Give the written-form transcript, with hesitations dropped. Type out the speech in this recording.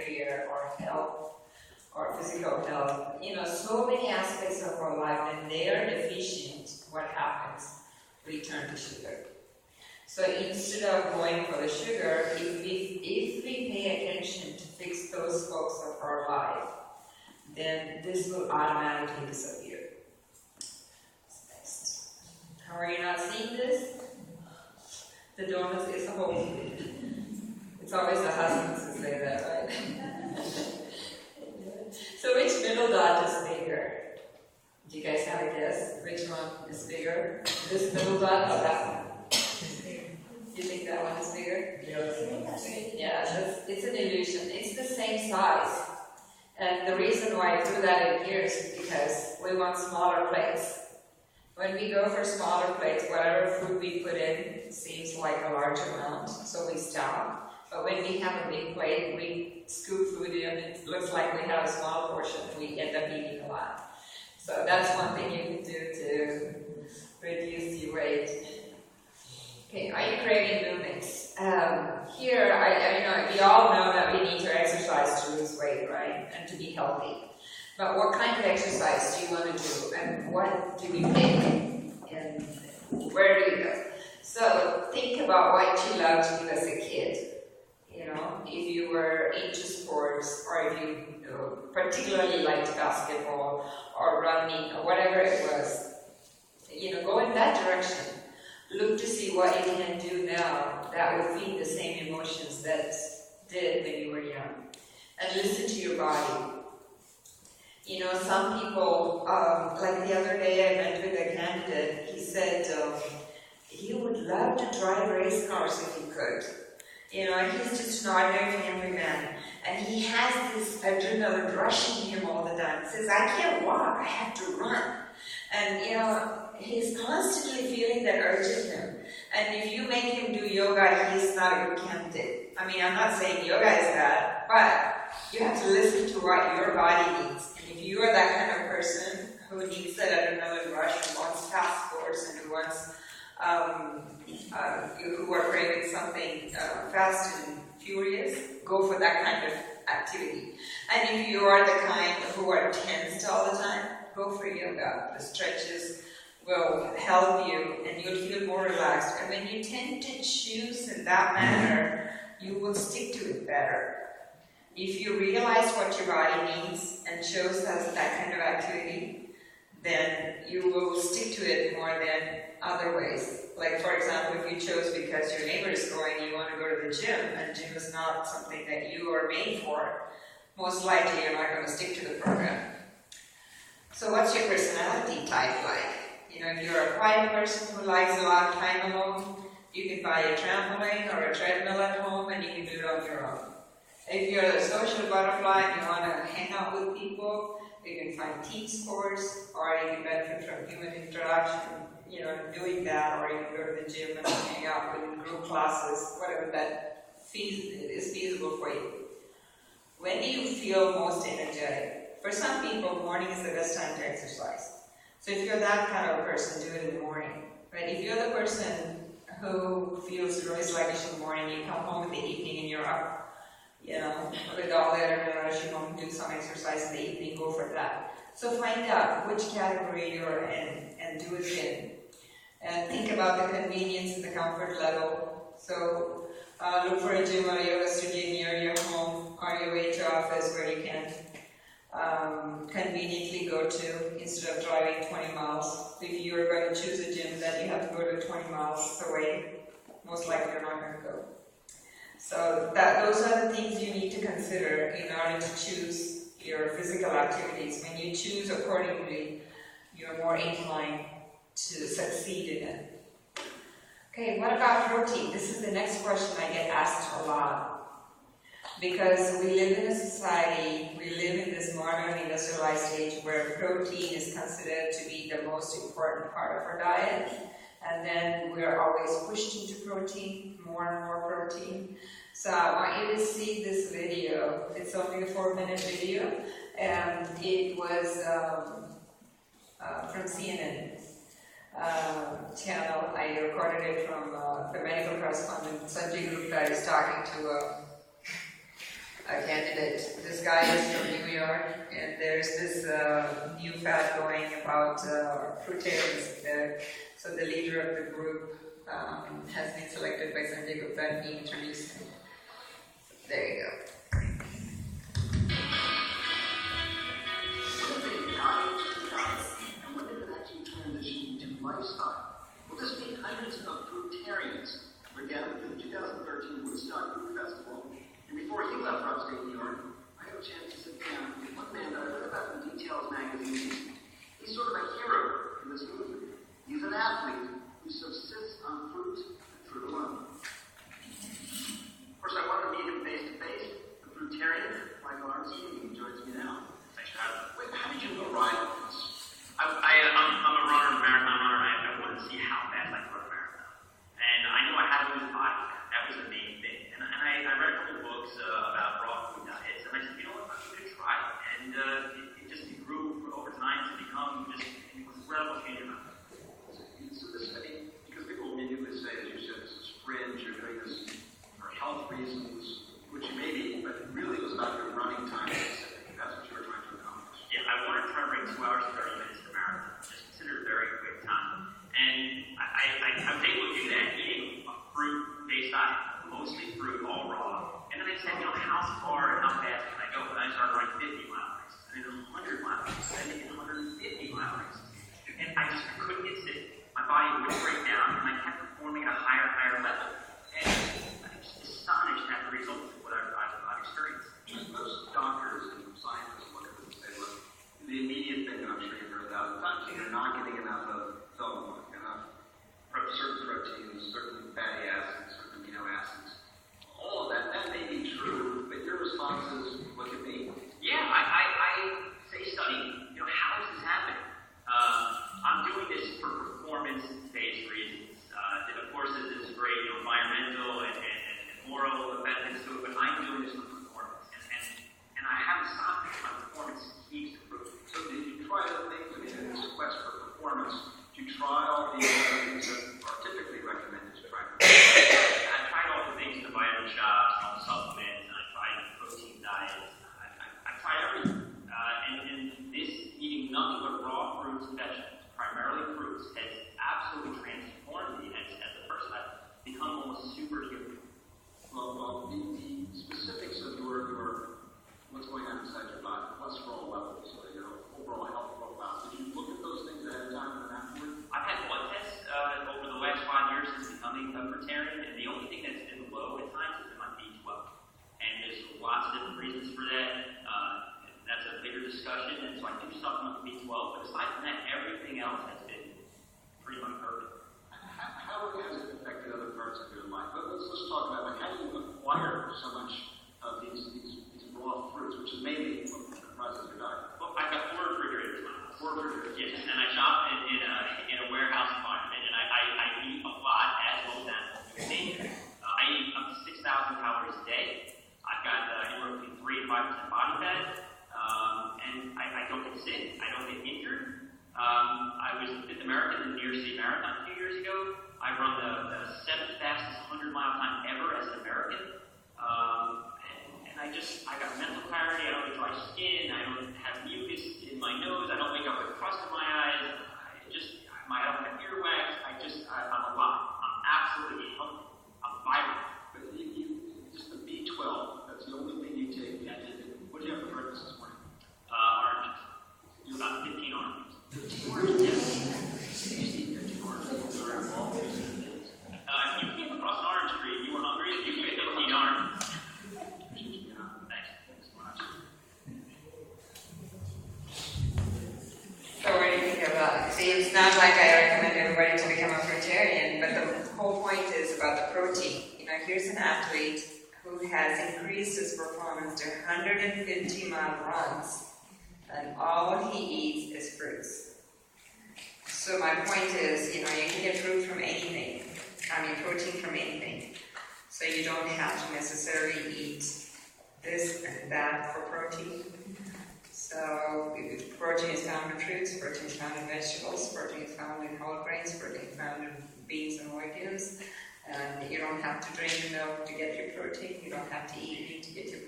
career or health or physical health, so many aspects of our life, when they are deficient, what happens? We turn to sugar. So instead of going for the sugar, if we pay attention to fix those spokes of our life, then this will automatically disappear. Next. How are you not seeing this? The donuts is a whole. It's always the husbands who say that, right? So which middle dot is bigger? Do you guys have a guess? Which one is bigger? This middle dot or that one? You think that one is bigger? Yeah, it's an illusion. It's the same size. And the reason why I threw that in here is because we want smaller plates. When we go for smaller plates, whatever food we put in seems like a large amount, so we stop. But when we have a big plate, we scoop food in, it looks like we have a small portion, and we end up eating a lot. So that's one thing you can do to reduce your weight. Okay, are you craving movements? Here, we all know that we need to exercise to lose weight, right? And to be healthy. But what kind of exercise do you want to do? And what do we pick? And where do you go? So think about what you loved to do as a kid. If you were into sports, or if you particularly liked basketball or running or whatever it was, go in that direction. Look to see what you can do now that will feed the same emotions that did when you were young. And listen to your body. Some people, like the other day I met with a candidate, he said he would love to drive race cars if he could. He's just an ordinary family man. And he has this adrenaline rushing him all the time. He says, I can't walk, I have to run. And, he's constantly feeling that urge in him. And if you make him do yoga, he's not a good candidate. I'm not saying yoga is bad, but you have to listen to what your body needs. And if you are that kind of person who needs that adrenaline rush, who wants fast scores, and who wants, who are craving something fast and furious, go for that kind of activity. And if you are the kind who are tensed all the time, go for yoga. The stretches will help you, and you'll feel more relaxed. And when you tend to choose in that manner, you will stick to it better. If you realize what your body needs and chose that kind of activity, then you will stick to it more than other ways. Like, for example, if you chose because your neighbor is going, you want to go to the gym, and gym is not something that you are made for, most likely you're not going to stick to the program. So what's your personality type like? If you're a quiet person who likes a lot of time alone, you can buy a trampoline or a treadmill at home, and you can do it on your own. If you're a social butterfly and you want to hang out with people, you can find team sports, or you can benefit from human interaction, doing that, or you can go to the gym and hang out with group classes, whatever that is feasible for you. When do you feel most energetic? For some people, morning is the best time to exercise. So if you're that kind of a person, do it in the morning. Right? If you're the person who feels really sluggish in the morning, you come home in the evening and you're up, with all the adrenaline, you want to do some exercise in the evening, go for that. So find out which category you're in and do it in. And think about the convenience and the comfort level. So look for a gym or a yoga studio near your home or your way to office where you can conveniently go to instead of driving 20 miles. If you're going to choose a gym that you have to go to 20 miles away, most likely you're not going to go. So those are the things you need to consider in order to choose your physical activities. When you choose accordingly, you're more inclined to succeed in it. Okay, what about protein? This is the next question I get asked a lot. Because we live in a society, we live in this modern industrialized age where protein is considered to be the most important part of our diet. And then we're always pushed into protein, more and more protein. So I want you to see this video. It's only a 4-minute video, and it was from CNN channel. I recorded it from the medical correspondent Sanjay Gupta is talking to a candidate. This guy is from New York, and there's this new fad going about fruitarians. So the leader of the group has been selected by Sanjay Gupta, and he introduced him. There you go. And when did it actually transition to lifestyle? Will this mean hundreds of fruitarians were gathered for the 2013 Woodstock Food Festival? And before he left for upstate New York, I had a chance to sit down with one man that I read about in Details magazine. He's sort of a hero in this movement. He's an athlete who subsists on fruit and fruit alone. Of course, I wanted to meet him face to face. The fruitarian, Michael Armstein, who joins me now. Thanks for having me. Wait, how did you arrive at this? I'm a runner, a marathon runner. I wanted to see how fast I could run a marathon. And I knew I had to lose body fat. That was the main thing. And I read a couple books about raw food diets. And I said, you know what, I'm going to try it. And it grew over time to become just an incredible change in my life. So this, I mean, because people immediately say, as you said, this is fringe, you're doing this for health reasons, which you may be, but it really was about your running time. That's what you were trying to accomplish. Yeah, I wanted to try to bring 2 hours and 30 minutes to marathon. Just considered a very quick time. And I was able to do that eating a fruit-based diet, mostly fruit, all raw. And then I said, you know, how far and how fast can I go? And I started running 50-mile races, and then 100-mile races, and then 150-mile races. And I couldn't get sick. My body would break down, and I kept performing at a higher level. And I'm just astonished at the results of what I've experienced. Most doctors and scientists look at this and say, look, the immediate thing that I'm sure you've heard 1,000 times, you're not getting enough of enough certain proteins, certain fatty acids, certain amino acids. All of that may be true, but your response is, look at me. Yeah, I say study, you know, how is this happening? I'm doing this for performance-based reasons. Of course, this is great, you know, environmental and moral benefits to it, but I'm doing this for performance. And I haven't stopped because my performance keeps improving. So did you try other things? I mean, in this quest for performance, did you try all the other things that are typically recommended to try? I tried all the things in the vitamin shops, all the supplements, and I tried protein diets. I tried everything. And this eating nothing but raw fruits and vegetables, primarily fruits, has absolutely transformed me as a person. I've become almost superhuman. Well, the specifics of your what's going on inside your body, cholesterol levels, your overall health profile, did you look at those things ahead of time and then afterward? I've had blood tests over the last 5 years since becoming a fruitarian, and the only thing that's been low at times has been my B12. And there's lots of different reasons for that. That's a bigger discussion, and so I do supplement B12, but aside from that, everything else has been pretty much perfect. How has it affected other parts of your life? Let's talk about, like, how do you acquire so much of these raw fruits, which is mainly what comprises your diet? Well, I've got 4 refrigerators in my house. 4 refrigerators? Yes, and I shop in a warehouse environment, and I eat a lot as most animals do in nature. I eat up to 6,000 calories a day. I've got anywhere between 3 and 5% body fat, and I don't get sick. I don't get injured. I was at the American and New York City Marathon a few years ago. I run the 7th fastest 100-mile time ever as an American. And I got mental clarity. I don't get dry skin. I don't have mucus in my nose. I don't wake up with crust in my eyes. I don't have earwax. I'm alive. I'm absolutely healthy. I'm vibrant. But just the B12, that's the only thing you take. What do you have for breakfast this morning? Oranges. You're about 15 oranges. 15 oranges? Yes. You eat 15 oranges. If you came across an orange tree and you were hungry, you could get 15 oranges. Thanks so much. So what do you think about it? See, it's not like I recommend everybody to become a fruitarian, but the whole point is about the protein. You know, here's an athlete who has increased his performance to 150-mile runs, and all he eats is fruits. So my point is, you know, you can get fruit from anything. Protein from anything. So you don't have to necessarily eat this and that for protein. So protein is found in fruits, protein is found in vegetables, protein is found in whole grains, protein is found in beans and legumes. And you don't have to drink milk to get your protein. You don't have to eat meat to get your